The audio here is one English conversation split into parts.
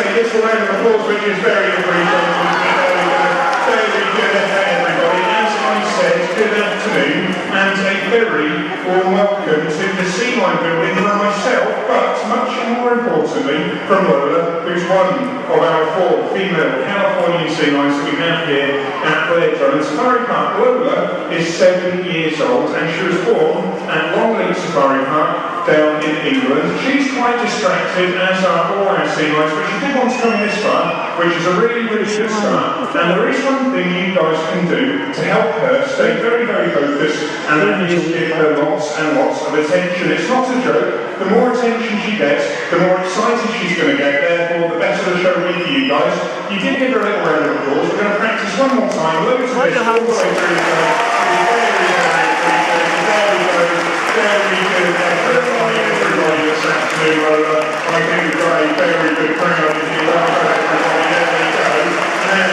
a little round of applause, which is very appreciated. Very good effort, everybody. As I said, good afternoon, and a very warm welcome to the Sea Line building from myself, but much more importantly, from Lola, who's one of our 4 female Californian sea lions that we have here at Blair Drummond Safari Park. Lola is 7 years old, and she was born at Longleat Safari Park down in England. She's quite distracted, as are all our sea lions, but she did want to come in this far, which is a really, really good start. And there is one thing you guys can do to help her stay very, very focused, and that is give her lots and lots of attention. It's not a joke. The more attention she gets, the more excited she's going to get, therefore the better the show will be for you guys. You did give her a little round of applause. We're going to practice one more time. Loads of this all the way through the show. Very good effort by everybody this afternoon, Lola. I think we've got a very good crowd. If you love everybody, there we go. Now,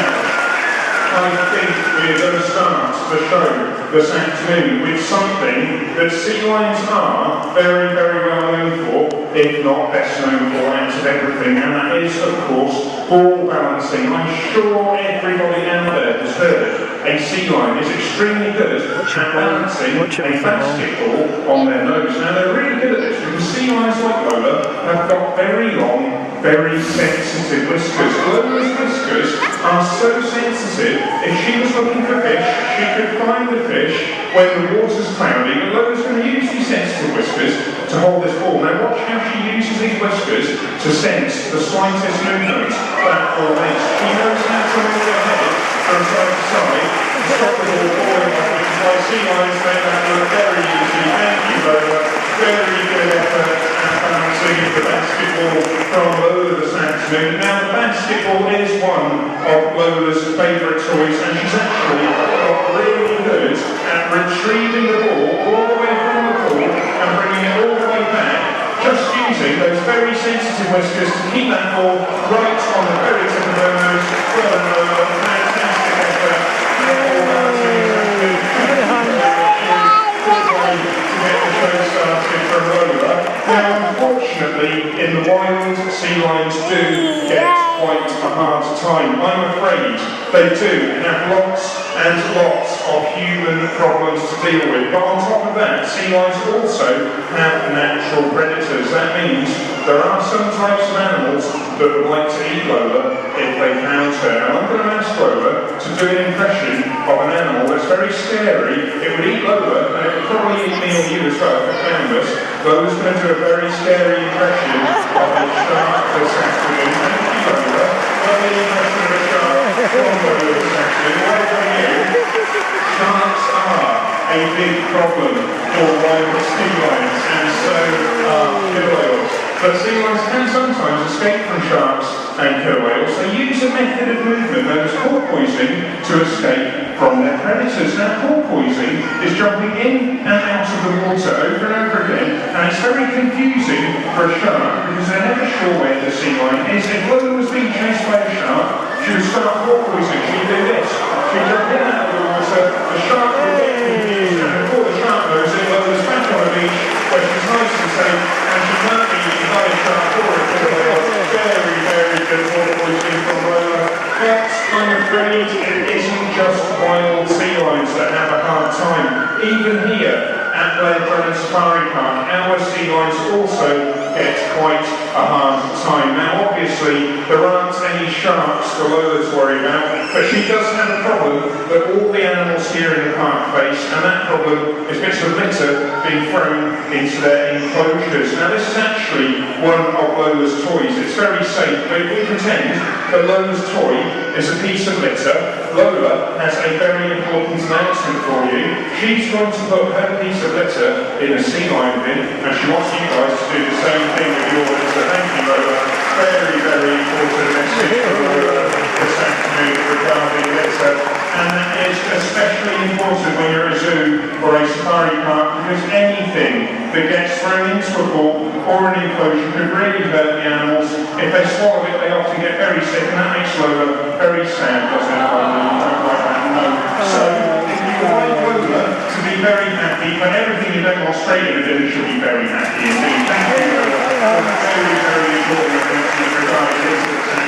I think we're going to start the show this afternoon with something that sea lions are very, very well known for, if not best known for out of everything, and that is, of course, ball balancing. I'm sure everybody out there has heard a sea lion is extremely good at balancing a basketball on their nose. Now, they're really good at this because sea lions like Lola have got very long, very sensitive whiskers. Lola's whiskers are so sensitive, if she was looking for fish, she could find the fish when the water's cloudy, but Lola's going to use these sensitive whiskers to hold this ball. Now watch how she uses these whiskers to sense the slightest movement that ball makes. She knows how to move her head from side to side to stop the ball falling off, which is why sea lions make that look very easy. Thank you, Lola. Very good effort at balancing the basketball from Lola this afternoon. Now the basketball is one of Lola's favourite toys, and she's actually got really good at retrieving the ball all the way from the pool and bringing it all the way back, just using those very sensitive whiskers to keep that ball right on the very tip of her nose. Well done, Lola. Fantastic effort. Ball balancing is actually to get the show started from Lola. Now, unfortunately, in the wild, sea lions do get quite a hard time. I'm afraid they do have lots and lots of human problems to deal with. But on top of that, sea lions also have natural predators. That means there are some types of animals that would like to eat Lola if they found her. Now, I'm going to ask Lola to do an impression of an animal that's very scary. It would eat Lola, and it would probably eat me or you as well if it found us. Lola's going to do a very scary impression of a shark this afternoon. Thank you, Lola. Lovely impression of a shark from Lola this afternoon. What about you? Sharks are a big problem for wild sea lions, and so are killer whales. But sea lions can sometimes escape from sharks and killer whales. They use a method of movement known as porpoising to escape from their predators. Now, porpoising is jumping in and out of the water over and over again, and it's very confusing for a shark because they're never sure where the sea lion is. If Lola was being chased by a shark, she would start porpoising. She'd do this. She'd jump in and out of the water, the shark would get confused, and before the shark knows it, Lola's back on the beach where she's nice and safe, and she can't be eaten by a shark or a killer whale. Very, very good porpoising from Lola. But I'm afraid it isn't just wild sea lions that have a hard time. Even here at Blair Drummond Safari Park, our sea lions also get quite a hard time. Now, obviously, there aren't any sharks for Lola to worry about, but she does have a problem that all the animals here in the park face, and that problem is bits of litter being thrown into their enclosures. Now, this is actually one of Lola's toys. It's very safe, but if we pretend that Lola's toy is a piece of litter, Lola has a very important announcement for you. She's going to put her piece of litter in a sea lion bin, and she wants you guys to do the same thing with your litter. Thank you, Lola. Very, very important message for Lola this afternoon regarding litter. And that is especially important when you're at a zoo or a safari park, because anything that gets thrown into a pool or an enclosure could really hurt the animals. If they swallow it, they often get very sick, and that makes Lola very sad, doesn't it, Lola? You don't like that, no. So, if you want Lola to be very happy, but everything you don't want straight in the bin should be very happy indeed. Thank you, Lola. Very, very important regarding this.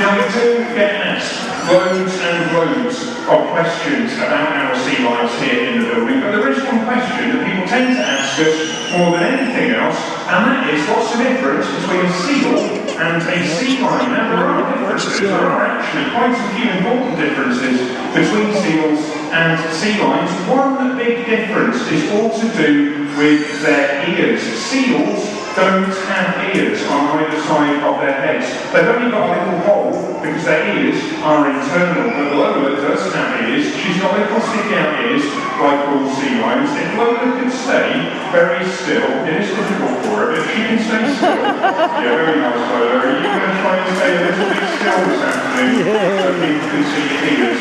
Now we do get asked loads and loads of questions about our sea lions here in the building, but there is one question that people tend to ask us more than anything else, and that is, what's the difference between a seal and a sea lion? Now there are differences, there are actually quite a few important differences between seals and sea lions. One big difference is all to do with their ears. Seals don't have ears on either side of their heads. They've only got a little hole because their ears are internal, but Lola does have ears. She's got little sticky out ears like all sea lions. If Lola could stay very still, it is difficult for her, but if she can stay still, yeah, very nice Lola. Are you going to try and stay a little bit still this afternoon so people can see your ears?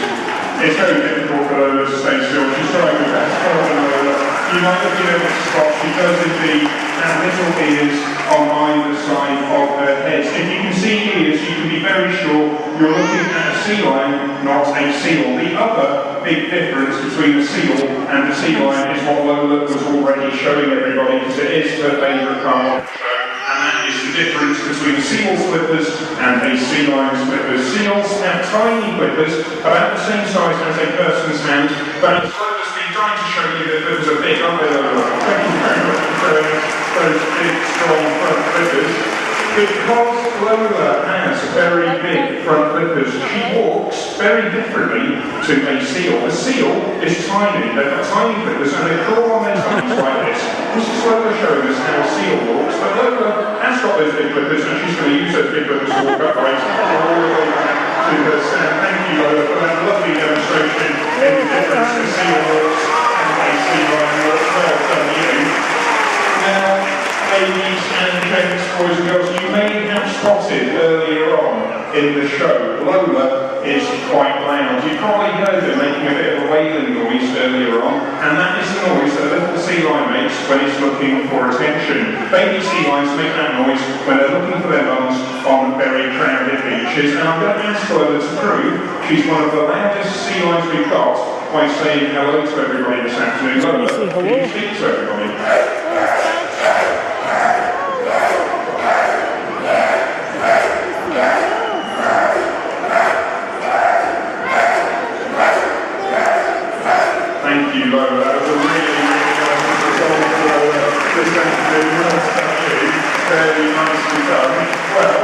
It's very difficult for Lola to stay still. She's trying her best. Well done, Lola. You might have been able to spot she does indeed have little ears on either side of her head. If you can see ears, you can be very sure you're looking at a sea lion, not a seal. The other big difference between a seal and a sea lion is what Lola was already showing everybody, because it is her favourite part of the show, and that is the difference between a seal's flippers and a sea lion's flippers. Seals have tiny flippers, about the same size as a person's hand, but Lola's been trying to show you that flippers are big, aren't they, Lola? Thank you very much for showing those big, strong front flippers. Because Lola has very big front flippers, she walks very differently to a seal. A seal is tiny, they've got tiny flippers and they crawl on their tummies like this. This is Lola showing us how a seal walks, but Lola has got those big flippers and she's going to use those big flippers to walk upright all the way back to her stand. Thank you, Lola, for that lovely demonstration in the difference a seal walks and a sea lion walks. Well done, you. Now, ladies and gents, boys and girls, you may have spotted earlier on in the show, Lola is quite loud. You probably heard her making a bit of a wailing noise earlier on, and that is the noise that a little sea lion makes when it's looking for attention. Baby sea lions make that noise when they're looking for their mums on very crowded beaches, and I'm going to ask Lola to prove she's one of the loudest sea lions we've got by saying hello to everybody this afternoon. Lola, can you speak to everybody? Thank you, Lola. That was a really, really nice performance, Lola. This afternoon, well done, you. Very nicely done. Well,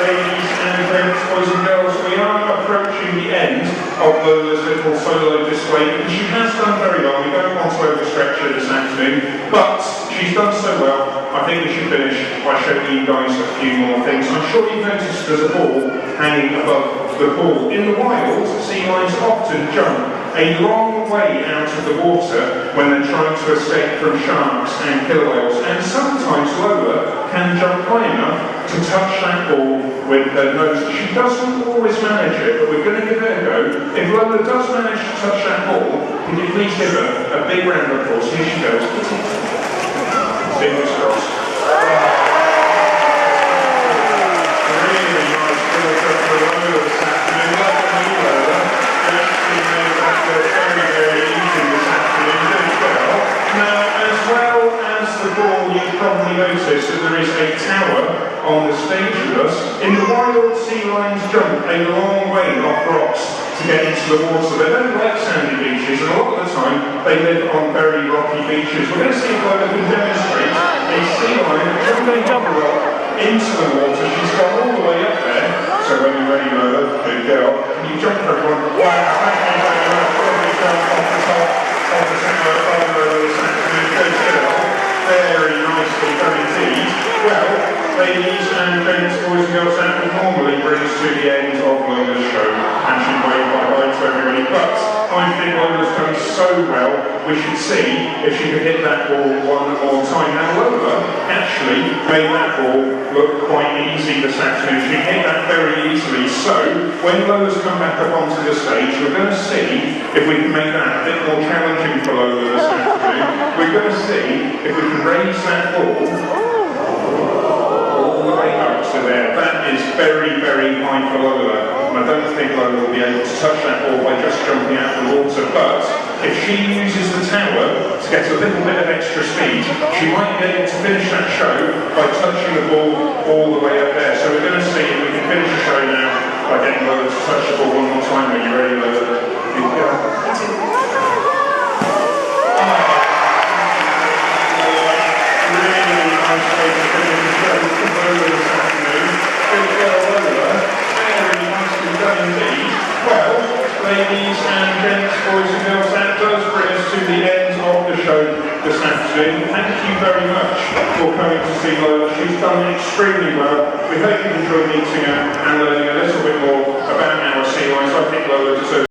ladies and gents, boys and girls, we are approaching the end of Lola's little solo display, and she has done very well. We don't want to overstretch her this afternoon, but she's done so well, I think we should finish by showing you guys a few more things. I'm sure you've noticed there's a ball hanging above the pool. In the wild, sea lions often jump a long way out of the water when they're trying to escape from sharks and killer whales, and sometimes Lola can jump high enough to touch that ball with her nose. She doesn't always manage it, but we're going to give it a go. If Lola does manage to touch that ball, can you please give her a big round of applause? Here she goes. Fingers crossed. Really nice work for Lola this afternoon. Welcome you, Lola. Very, very easy this afternoon as well. Now, as well as the ball, you've probably noticed that there is a tower on the stage with us. In the wild, sea lions jump a long way off rocks to get into the water. They don't like sandy beaches, and a lot of the time they live on very rocky beaches. We're going to see if Lola can demonstrate a sea lion jumping off a rock into the water. She's gone all the way up there. So when you're ready, Lola, good girl, can you jump for everyone? Wow, thank you very much. Lovely jump off the top of the tower of Lola this afternoon. Good girl. Very nicely done indeed. Well, ladies and gents, boys and girls, that would normally bring us to the end of Lola's show, and she'd wave bye-bye to everybody, but I think Lola's done so well, we should see if she can hit that ball one more time. Now, Lola actually made that ball look quite easy this afternoon. She hit that very easily, so when Lola's come back up onto the stage, we're going to see if we can make that a bit more challenging for Lola this afternoon. We're going to see if we can raise that ball all the way up to there. That is very, very high for Lola, and I don't think Lola will be able to touch that ball by just jumping out of the water, but if she uses the tower to get a little bit of extra speed, she might be able to finish that show by touching the ball all the way up there. So we're going to see if we can finish the show now by getting Lola to touch the ball one more time. Are you ready, Lola? Well, ladies and gents, boys and girls, that does bring us to the end of the show this afternoon. Thank you very much for coming to see Lola. She's done extremely well. We hope you've enjoyed meeting her and learning a little bit more about our sea lions. I think Lola deserves